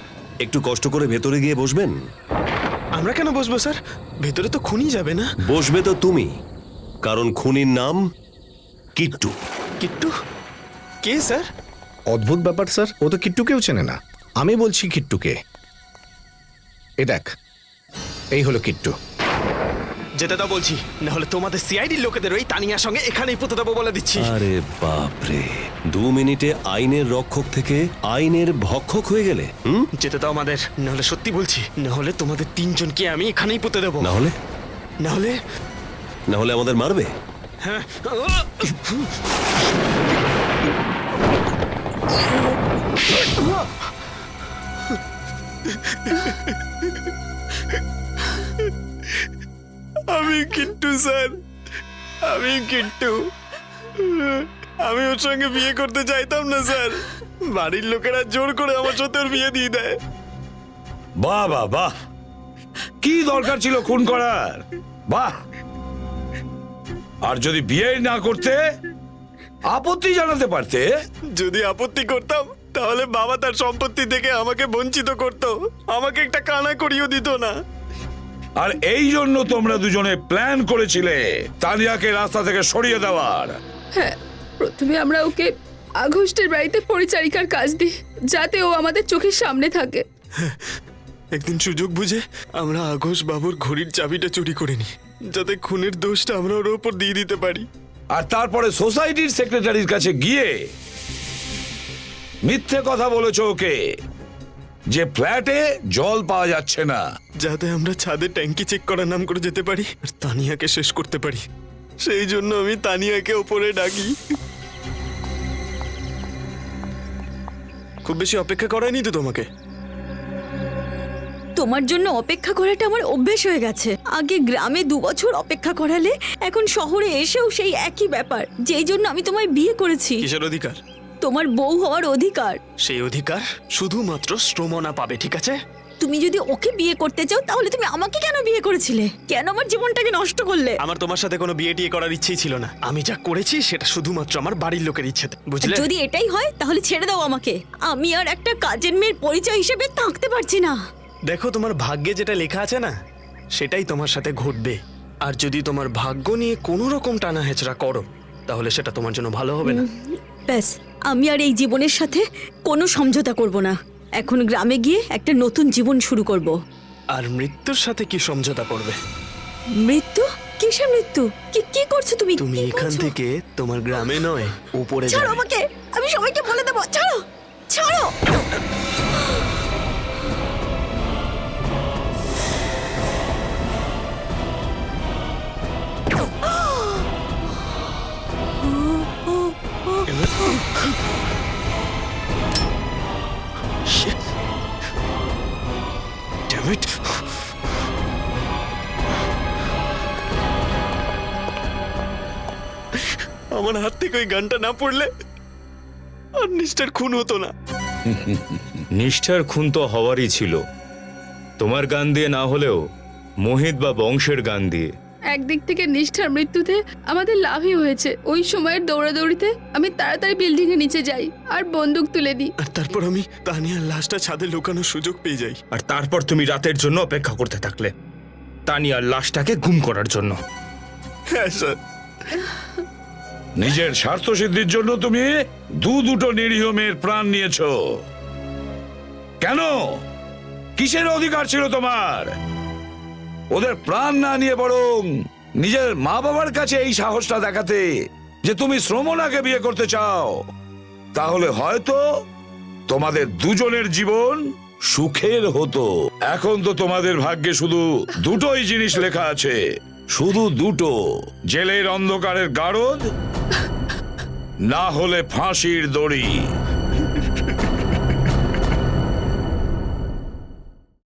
একটু কষ্ট করে ভেতরে গিয়ে বসবেন। আমরা কেন বসবো স্যার? ভেতরে তো খুনি যাবে না। বসবে তো তুমি, কারণ খুনির নাম কিট্টু। কিট্টু কে স্যার? অদ্ভুত ব্যাপার স্যার, ও তো কিট্টুকেও চেনে না। আমি বলছি কিট্টুকে। এ দেখ, এই হলো কিট্টু। যেতে দাও বলছি, না হলে তোমাদের সিআইডি লোকেদের ওই তানিয়ার সঙ্গে এখানেই পুঁতে দেবো বলে দিচ্ছি। আরে বাপরে, 2 মিনিটে আইনের রক্ষক থেকে আইনের ভক্ষক হয়ে গেলে। যেতে দাও আমাদের, না হলে সত্যি বলছি, না হলে তোমাদের 3 জনকে আমি এখানেই পুঁতে দেবো। না হলে না হলে না হলে আমাদের মারবে। হ্যাঁ। আমি কিট্টু স্যার, আমি কিট্টু। আমি ওর সঙ্গে বিয়ে করতে চাইতাম না স্যার, বাড়ির লোকেরা জোর করে আমার সাথে ওর বিয়ে দিয়ে দেয়। বাহ বাহ বাহ, কি দরকার ছিল খুন করার? বাহ, আর যদি বিয়ে না করতে আপত্তি জানাতে পারতে। যদি আপত্তি করতাম তাহলে বাবা তার সম্পত্তি থেকে আমাকে বঞ্চিত করতো, আমাকে একটা কানা করিয়েও দিত না। আর এই জন্য তোমরা দুজনে প্ল্যান করেছিলে তানিয়াকে রাস্তা থেকে সরিয়ে দেওয়ার। হ্যাঁ, প্রথমে আমরা ওকে আঘোষের বাড়িতে পরিচারিকার কাজ দিই, যাতে ও আমাদের চোখের সামনে থাকে। একদিন সুযোগ বুঝে আমরা আঘোষ বাবুর ঘড়ির চাবিটা চুরি করে নিই, যাতে খুনের দোষটা আমরা ওর উপর দিয়ে দিতে পারি। আর তারপরে সোসাইটির সেক্রেটারির কাছে গিয়ে মিথ্যে কথা বলেছ ওকে যে ফ্ল্যাটে জল পাওয়া যাচ্ছে না, যাতে আমরা ছাদে ট্যাঙ্কি চেক করার নাম করে যেতে পারি আর তানিয়াকে শেষ করতে পারি। সেই জন্য আমি তানিয়াকে ওপরে ডাকি। খুব বেশি অপেক্ষা করায়নি তো তোমাকে? তোমার জন্য অপেক্ষা করাটা আমার অভ্যেস হয়ে গেছে। আগে গ্রামে 2 বছর অপেক্ষা করালে, এখন শহরে এসেও সেই একই ব্যাপার, যেই জন্য আমি তোমায় বিয়ে করেছি। কিসের অধিকার? তোমার বউ হওয়ার অধিকার। সেই অধিকার শুধুমাত্র শ্রমনা পাবে, ঠিক আছে? তুমি যদি ওকে বিয়ে করতে চাও তাহলে তুমি আমাকে কেন বিয়ে করেছিলে? কেন আমার জীবনটাকে নষ্ট করলে? আমার তোমার সাথে কোনো বিয়ে টিয়ে করার ইচ্ছেই ছিল না। আমি যা করেছি সেটা শুধুমাত্র আমার বাড়ির লোকের ইচ্ছেতে, বুঝলে? যদি এটাই হয় তাহলে ছেড়ে দাও আমাকে। আমি আর একটা কাজের মেয়ের পরিচয় হিসেবে থাকতে পারছি না। দেখো, তোমার ভাগ্যে যেটা লেখা আছে না, সেটাই তোমার সাথে ঘটবে। আর যদি তোমার ভাগ্য নিয়ে কোনো রকম টানা হেচড়া করো, তাহলে সেটা তোমার জন্য ভালো হবে না। ব্যাস, আমি আর এই জীবনের সাথে কোনো সমঝোতা করব না। এখন গ্রামে গিয়ে একটা নতুন জীবন শুরু করব। আর মৃত্যুর সাথে কি সমঝোতা করবে? মৃত্যু? কিসের মৃত্যু? কি করছো তুমি? তুমি এখান থেকে তোমার গ্রামে নয়, উপরে ছাড়ো যাবে। আমাকে, আমি সবাইকে বলে দেবো। ছাড়ো, ছাড়ো। Damn it! আমার হাত থেকে ওই গানটা না পড়লে আর নিষ্ঠার খুন হতো না। নিষ্ঠার খুন তো হওয়ারই ছিল, তোমার গান দিয়ে না হলেও মোহিত বা বংশের গান দিয়ে। একদিক থেকে নিষ্ঠার মৃত্যুতে আমাদের লাভই হয়েছে। ওই সময়ের দৌড়াদৌড়িতে আমি তাড়াতাড়ি বিল্ডিং এর নিচে যাই আর বন্দুক তুলে দিই। আর তারপর আমি তানিয়ার লাশটা ছাদে লুকানোর সুযোগ পেয়ে যাই। আর তারপর তুমি রাতের জন্য অপেক্ষা করতে থাকলে তানিয়ার লাশটাকে গুম করার জন্য। হ্যাঁ স্যার। নিজের স্বার্থ সিদ্ধির জন্য তুমি দুটো নিরীহ মেয়ের প্রাণ নিয়েছো। কেন? কিসের অধিকার ছিল তোমার? ওদের প্রাণ না নিয়ে বরং নিজের মা বাবার কাছে এই সাহসটা দেখাতে যে তুমি শ্রমনাকে বিয়ে করতে চাও, তাহলে হয়তো তোমাদের দুজনের জীবন সুখের হতো। এখন তো তোমাদের ভাগ্যে শুধু দুটোই জিনিস লেখা আছে, শুধু দুটো, জেলের অন্ধকারের গারদ না হলে ফাঁসির দড়ি।